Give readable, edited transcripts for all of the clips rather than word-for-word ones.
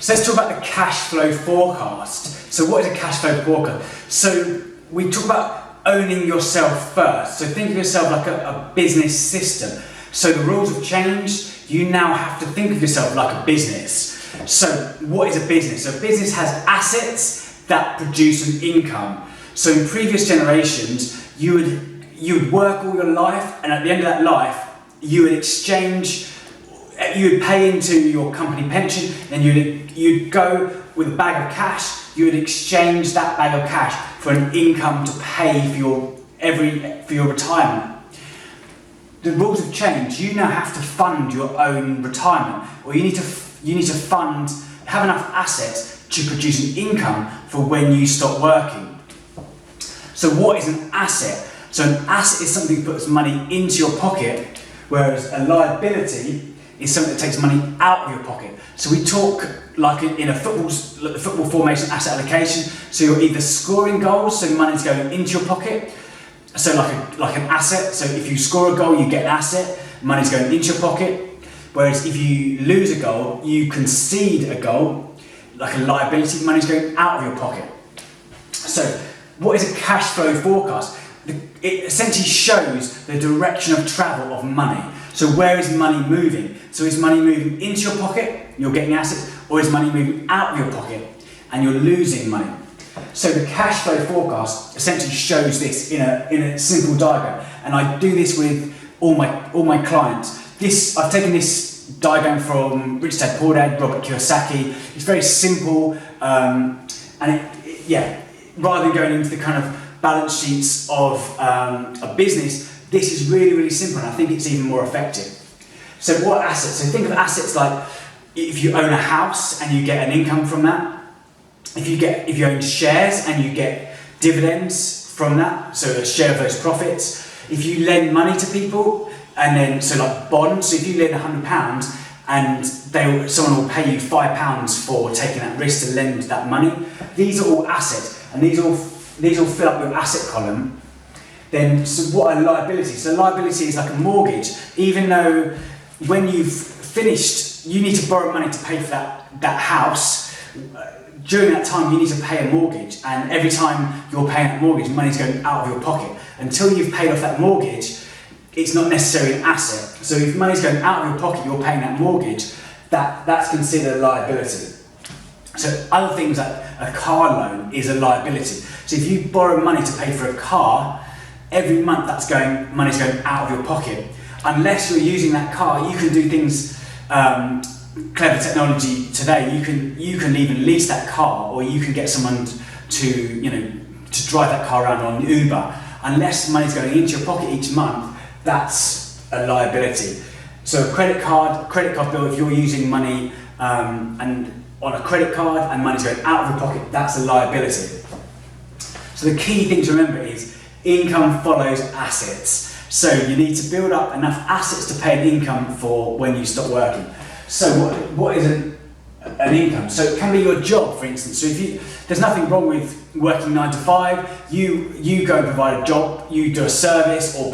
So let's talk about the cash flow forecast. So what is a cash flow forecast? So we talk about owning yourself first. So think of yourself like a business system. So the rules have changed. You now have to think of yourself like a business. So what is a business? So a business has assets that produce an income. So in previous generations, you would work all your life, and at the end of that life, you would pay into your company pension, and you'd go with a bag of cash. You would exchange that bag of cash for an income to pay for your retirement. The rules have changed. You now have to fund your own retirement, or you need to have enough assets to produce an income for when you stop working. So what is an asset? So an asset is something that puts money into your pocket, whereas a liability is something that takes money out of your pocket. So we talk like in the football formation asset allocation. So you're either scoring goals, so money's going into your pocket. So like an asset. So if you score a goal, you get an asset. Money's going into your pocket. Whereas if you lose a goal, you concede a goal, like a liability. Money's going out of your pocket. So what is a cash flow forecast? It essentially shows the direction of travel of money. So where is money moving? So is money moving into your pocket, you're getting assets, or is money moving out of your pocket and you're losing money? So the cash flow forecast essentially shows this in a simple diagram, and I do this with all my clients. I've taken this diagram from Rich Dad Poor Dad, Robert Kiyosaki. It's very simple, and rather than going into the kind of balance sheets of a business, this is really, really simple, and I think it's even more effective. So what assets? So think of assets like if you own a house and you get an income from that. If you own shares and you get dividends from that, so a share of those profits. If you lend money to people, and then so like bonds. So if you lend £100 and someone will pay you £5 for taking that risk to lend that money, these are all assets, and these all fill up your asset column. Then, so what are liabilities? So liability is like a mortgage. Even though when you've finished, you need to borrow money to pay for that house. During that time, you need to pay a mortgage, and every time you're paying that mortgage, money's going out of your pocket. Until you've paid off that mortgage, it's not necessarily an asset. So if money's going out of your pocket, you're paying that mortgage, that's considered a liability. So other things like a car loan is a liability. So if you borrow money to pay for a car, every month money's going out of your pocket. Unless you're using that car, you can do things, clever technology today, you can even lease that car, or you can get someone to drive that car around on Uber. Unless money's going into your pocket each month, that's a liability. So a credit card bill, if you're using money and on a credit card and money's going out of your pocket, that's a liability. So the key thing to remember is income follows assets. So you need to build up enough assets to pay an income for when you stop working. So what is an income? So it can be your job, for instance. So there's nothing wrong with working 9 to 5. You go and provide a job, you do a service or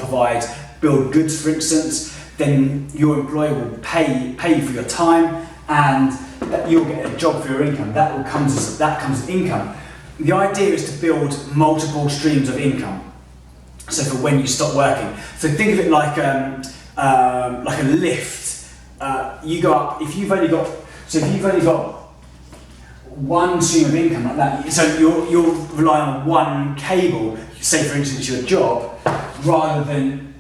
build goods, for instance. Then your employer will pay you for your time, and you'll get a job for your income. That comes as income. The idea is to build multiple streams of income. So for when you stop working. So think of it like a lift. You go up. If you've only got one stream of income like that, so you're relying on one cable. Say for instance your job, rather than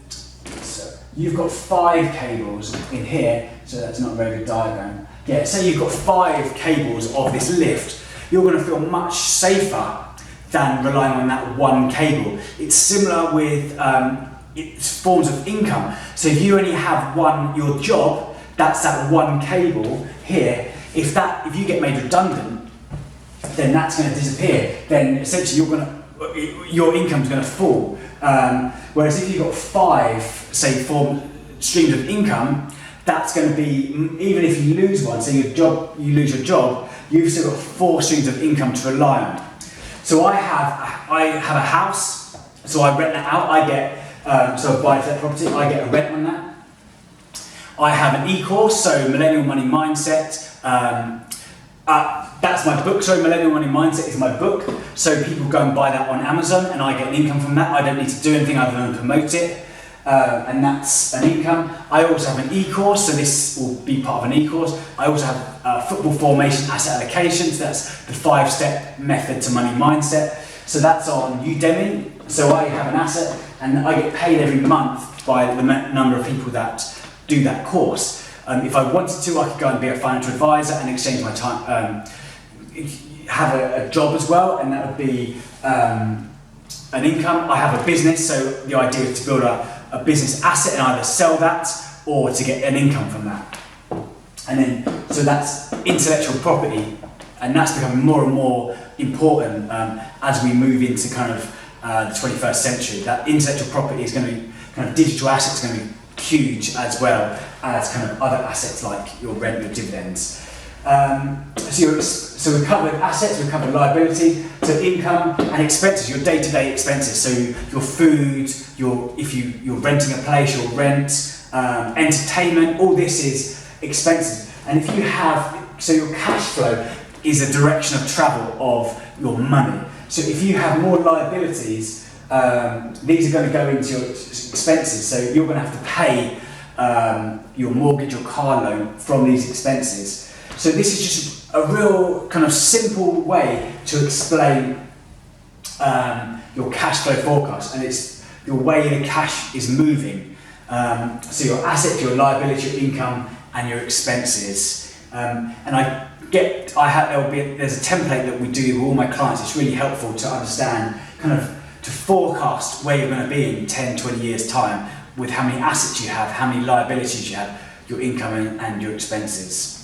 you've got 5 cables in here. So that's not a very good diagram. Yeah. Say you've got 5 cables of this lift. You're going to feel much safer than relying on that one cable. It's similar with its forms of income. So if you only have your job, that's that one cable here. If you get made redundant, then that's going to disappear. Then essentially your income's going to fall. Whereas if you've got 5, say, streams of income, that's going to be, even if you lose one, say you lose your job, you've still got 4 streams of income to rely on. So I have a house, so I rent that out. I buy that property, I get a rent on that. I have an e-course, so Millennial Money Mindset. That's my book. Sorry, Millennial Money Mindset is my book. So people go and buy that on Amazon, and I get an income from that. I don't need to do anything other than promote it, and that's an income. I also have an e-course, so this will be part of an e-course. I also have football formation asset allocation. So that's the 5-step method to money mindset. So that's on Udemy. So I have an asset, and I get paid every month by the number of people that do that course. If I wanted to, I could go and be a financial advisor and exchange my time, have a job as well, and that would be an income. I have a business, so the idea is to build a business asset and either sell that or to get an income from that. And then, so that's intellectual property, and that's becoming more and more important as we move into kind of the 21st century. That intellectual property is going to be, kind of digital assets going to be huge, as well as kind of other assets like your rent, your dividends. So we've covered assets, we've covered liability, so income and expenses, your day-to-day expenses. So your food, if you're renting a place, your rent, entertainment, all this is expenses. And if you have, so your cash flow is a direction of travel of your money. So if you have more liabilities, these are going to go into your expenses. So you're going to have to pay your mortgage or car loan from these expenses. So this is just a real kind of simple way to explain your cash flow forecast, and it's your way the cash is moving. So your asset, your liability, your income, and your expenses. And there's a template that we do with all my clients. It's really helpful to understand, kind of to forecast where you're going to be in 10, 20 years time with how many assets you have, how many liabilities you have, your income and your expenses.